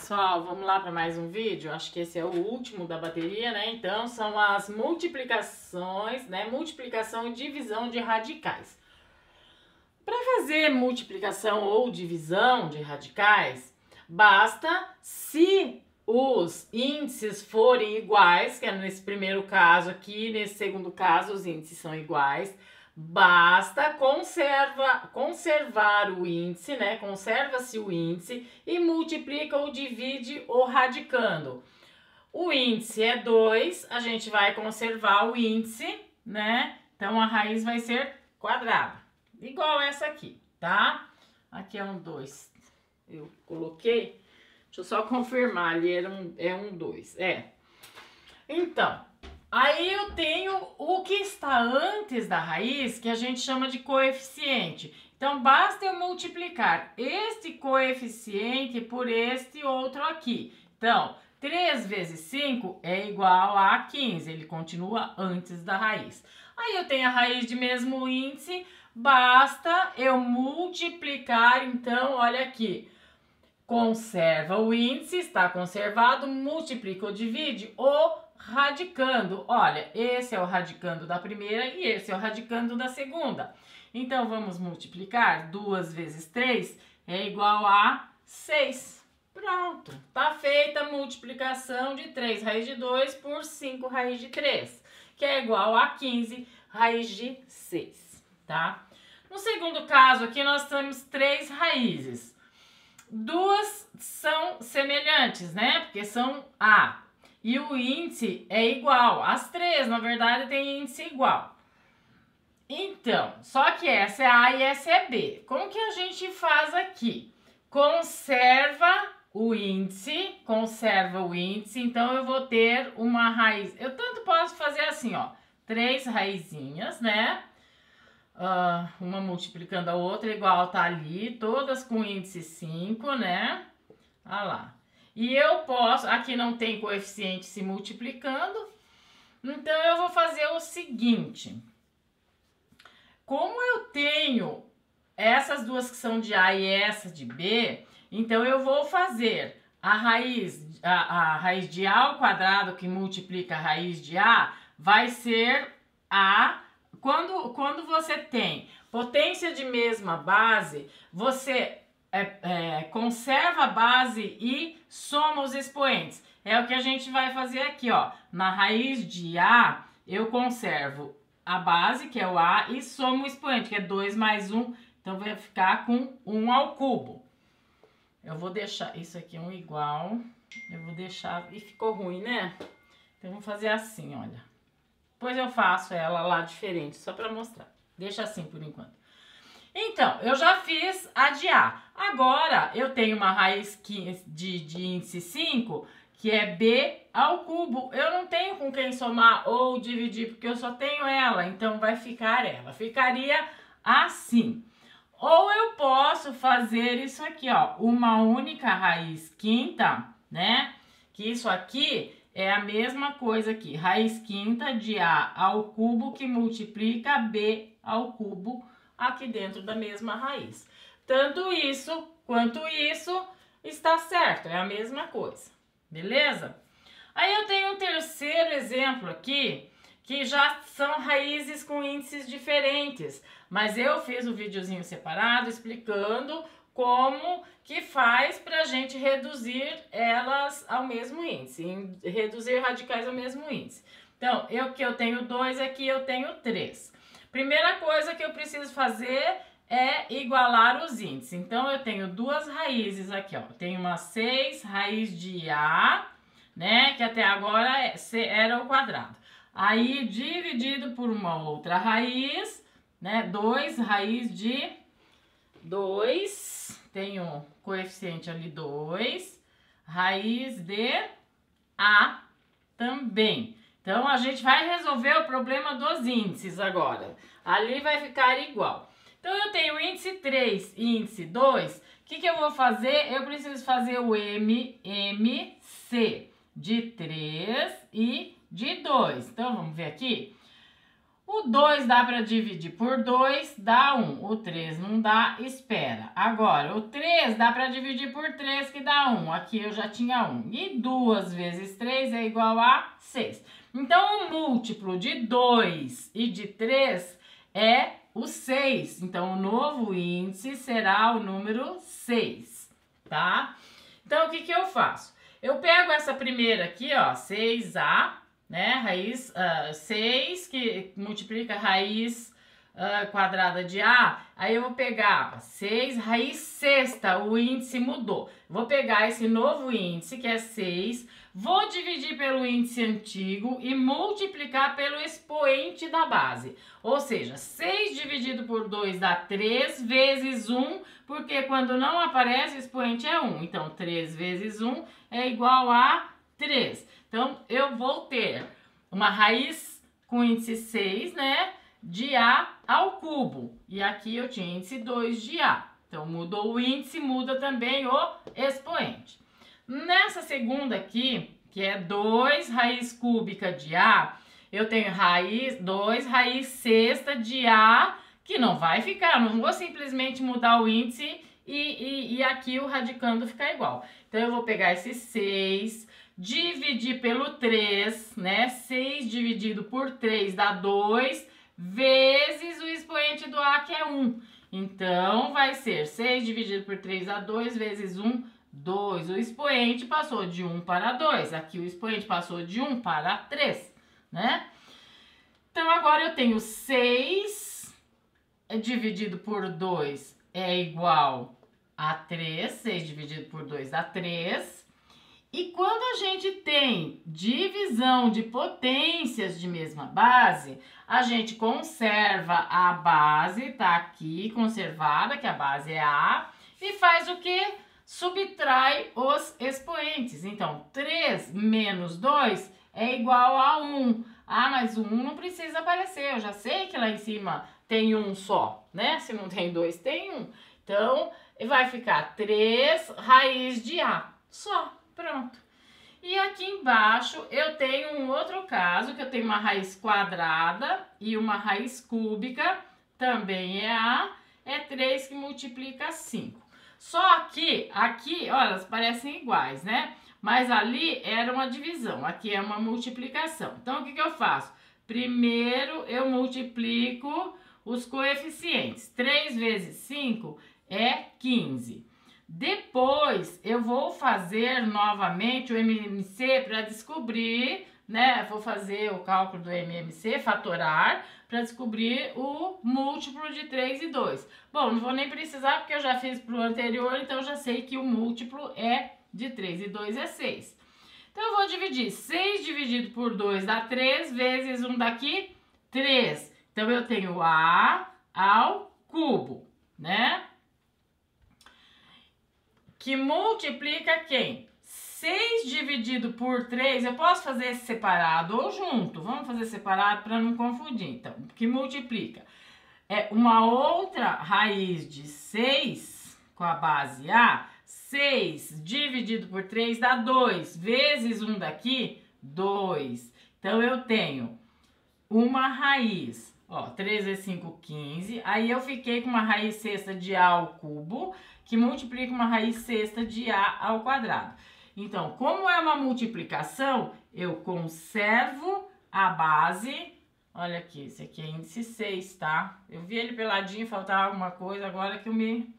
pessoal, vamos lá para mais um vídeo. Acho que esse é o último da bateria, né? Então, são as multiplicações, né? Multiplicação e divisão de radicais. Para fazer multiplicação ou divisão de radicais, basta se os índices forem iguais, que é nesse primeiro caso aqui, nesse segundo caso os índices são iguais, basta conservar o índice, né? Conserva-se o índice e multiplica ou divide o radicando. O índice é 2, a gente vai conservar o índice, né? Então a raiz vai ser quadrada, igual essa aqui, tá? Aqui é um 2. Eu coloquei, deixa eu só confirmar, ali é um 2. Então, aí eu tenho o que está antes da raiz, que a gente chama de coeficiente. Então, basta eu multiplicar este coeficiente por este outro aqui. Então, 3 vezes 5 é igual a 15, ele continua antes da raiz. Aí eu tenho a raiz de mesmo índice, basta eu multiplicar, então, olha aqui. Conserva o índice, está conservado, multiplica ou divide o radicando. Olha, esse é o radicando da primeira e esse é o radicando da segunda. Então, vamos multiplicar. 2 vezes 3 é igual a 6. Pronto, tá feita a multiplicação de 3 raiz de 2 por 5 raiz de 3, que é igual a 15 raiz de 6, tá? No segundo caso aqui, nós temos 3 raízes. Duas são semelhantes, né? Porque são A. E o índice é igual. As três, na verdade, têm índice igual. Então, só que essa é A e essa é B. Como que a gente faz aqui? Conserva o índice. Então, eu vou ter uma raiz. Eu tanto posso fazer assim, ó. 3 raizinhas, né? Uma multiplicando a outra, igual tá ali, todas com índice 5, né? Olha lá. E eu posso, aqui não tem coeficiente se multiplicando, então eu vou fazer o seguinte. Como eu tenho essas duas que são de A e essa de B, então eu vou fazer a raiz de A ao quadrado que multiplica a raiz de A, vai ser A. Quando você tem potência de mesma base, você conserva a base e soma os expoentes. É o que a gente vai fazer aqui, ó. Na raiz de A, eu conservo a base, que é o A, e somo o expoente, que é 2 mais 1. Então, vai ficar com 1 ao cubo. Eu vou deixar isso aqui um igual. Eu vou deixar... E ficou ruim, né? Então, vou fazer assim, olha. Depois eu faço ela lá diferente, só para mostrar. Deixa assim por enquanto. Então, eu já fiz a de A. Agora, eu tenho uma raiz de índice 5, que é B ao cubo. Eu não tenho com quem somar ou dividir, porque eu só tenho ela. Então, vai ficar ela. Ficaria assim. Ou eu posso fazer isso aqui, ó. Uma única raiz quinta, né? Que isso aqui... é a mesma coisa aqui, raiz quinta de A ao cubo que multiplica B ao cubo aqui dentro da mesma raiz. Tanto isso quanto isso está certo, é a mesma coisa, beleza? Aí eu tenho um terceiro exemplo aqui, que já são raízes com índices diferentes, mas eu fiz um videozinho separado explicando como que faz para a gente reduzir elas ao mesmo índice, reduzir radicais ao mesmo índice. Então, eu tenho 2, aqui eu tenho 3. Primeira coisa que eu preciso fazer é igualar os índices. Então, eu tenho duas raízes aqui, ó. Tenho uma 6 raiz de A, né, que até agora era o quadrado. Aí, dividido por uma outra raiz, né, 2 raiz de 2... Tenho coeficiente ali 2, raiz de A também. Então, a gente vai resolver o problema dos índices agora. Ali vai ficar igual. Então, eu tenho índice 3 e índice 2. O que eu vou fazer? Eu preciso fazer o MC de 3 e de 2. Então, vamos ver aqui. O 2 dá para dividir por 2, dá 1. O 3 não dá, espera. Agora, o 3 dá para dividir por 3, que dá 1. Aqui eu já tinha 1. E 2 vezes 3 é igual a 6. Então, o múltiplo de 2 e de 3 é o 6. Então, o novo índice será o número 6, tá? Então, o que eu faço? Eu pego essa primeira aqui, ó, 6A, né, raiz 6, que multiplica a raiz quadrada de A, aí eu vou pegar 6, raiz sexta, o índice mudou. Vou pegar esse novo índice, que é 6, vou dividir pelo índice antigo e multiplicar pelo expoente da base. Ou seja, 6 dividido por 2 dá 3 vezes 1, porque quando não aparece o expoente é 1. Então, 3 vezes 1 é igual a 3. Então, eu vou ter uma raiz com índice 6, né, de A ao cubo. E aqui eu tinha índice 2 de A. Então, mudou o índice, muda também o expoente. Nessa segunda aqui, que é 2 raiz cúbica de A, eu tenho 2 raiz sexta de A, que não vai ficar, não vou simplesmente mudar o índice e aqui o radicando ficar igual. Então, eu vou pegar esse 6, dividir pelo 3, né? 6 dividido por 3 dá 2, vezes o expoente do A, que é 1. Então, vai ser 6 dividido por 3 dá 2, vezes 1, 2. O expoente passou de 1 para 2. Aqui o expoente passou de 1 para 3, né? Então, agora eu tenho 6 dividido por 2 é igual a 3. 6 dividido por 2 dá 3. E quando a gente tem divisão de potências de mesma base, a gente conserva a base, tá aqui conservada, que a base é A, e faz o quê? Subtrai os expoentes. Então, 3 menos 2 é igual a 1. Ah, mas o 1 não precisa aparecer, eu já sei que lá em cima tem 1 só, né? Se não tem 2, tem 1. Então, vai ficar 3 raiz de A, só. Pronto. E aqui embaixo eu tenho um outro caso, que eu tenho uma raiz quadrada e uma raiz cúbica, também é A, é 3 que multiplica 5. Só que aqui, olha, elas parecem iguais, né? Mas ali era uma divisão, aqui é uma multiplicação. Então, o que eu faço? Primeiro, eu multiplico os coeficientes. 3 vezes 5 é 15. Depois, eu vou fazer novamente o MMC para descobrir, né? Vou fazer o cálculo do MMC, fatorar, para descobrir o múltiplo de 3 e 2. Bom, não vou nem precisar porque eu já fiz para o anterior, então eu já sei que o múltiplo é de 3 e 2 é 6. Então, eu vou dividir 6 dividido por 2 dá 3, vezes 1 daqui, 3. Então, eu tenho A ao cubo, né? Que multiplica quem? 6 dividido por 3, eu posso fazer separado ou junto. Vamos fazer separado para não confundir. Então, que multiplica é uma outra raiz de 6 com a base A. 6 dividido por 3 dá 2, vezes 1 daqui, 2. Então, eu tenho uma raiz, ó, 3 vezes 5, 15. Aí, eu fiquei com uma raiz sexta de A ao cubo, que multiplica uma raiz sexta de A ao quadrado. Então, como é uma multiplicação, eu conservo a base. Olha aqui, esse aqui é índice 6, tá? Eu vi ele peladinho, faltava alguma coisa, agora que eu me...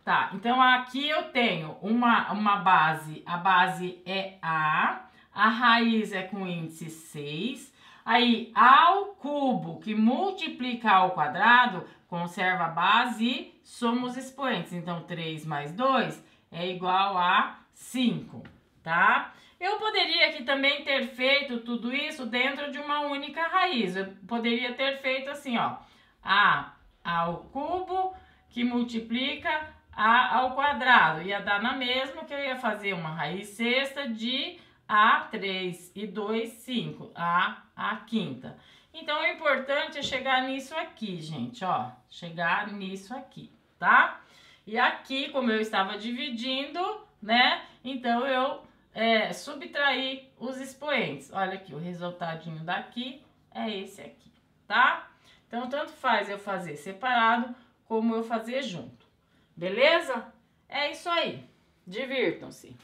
Tá, então aqui eu tenho uma base, a base é A, a raiz é com índice 6, aí ao cubo, que multiplica ao quadrado, conserva a base e soma os expoentes. Então, 3 mais 2 é igual a 5, tá? Eu poderia aqui também ter feito tudo isso dentro de uma única raiz. Eu poderia ter feito assim, ó, A ao cubo, que multiplica A ao quadrado. Ia dar na mesma, que eu ia fazer uma raiz sexta de A, 3 e 2, 5, A quinta. Então, o importante é chegar nisso aqui, gente, ó. Chegar nisso aqui, tá? E aqui, como eu estava dividindo, né? Então, eu subtraí os expoentes. Olha aqui, o resultadinho daqui é esse aqui, tá? tá? Então, tanto faz eu fazer separado como eu fazer junto, beleza? É isso aí, divirtam-se!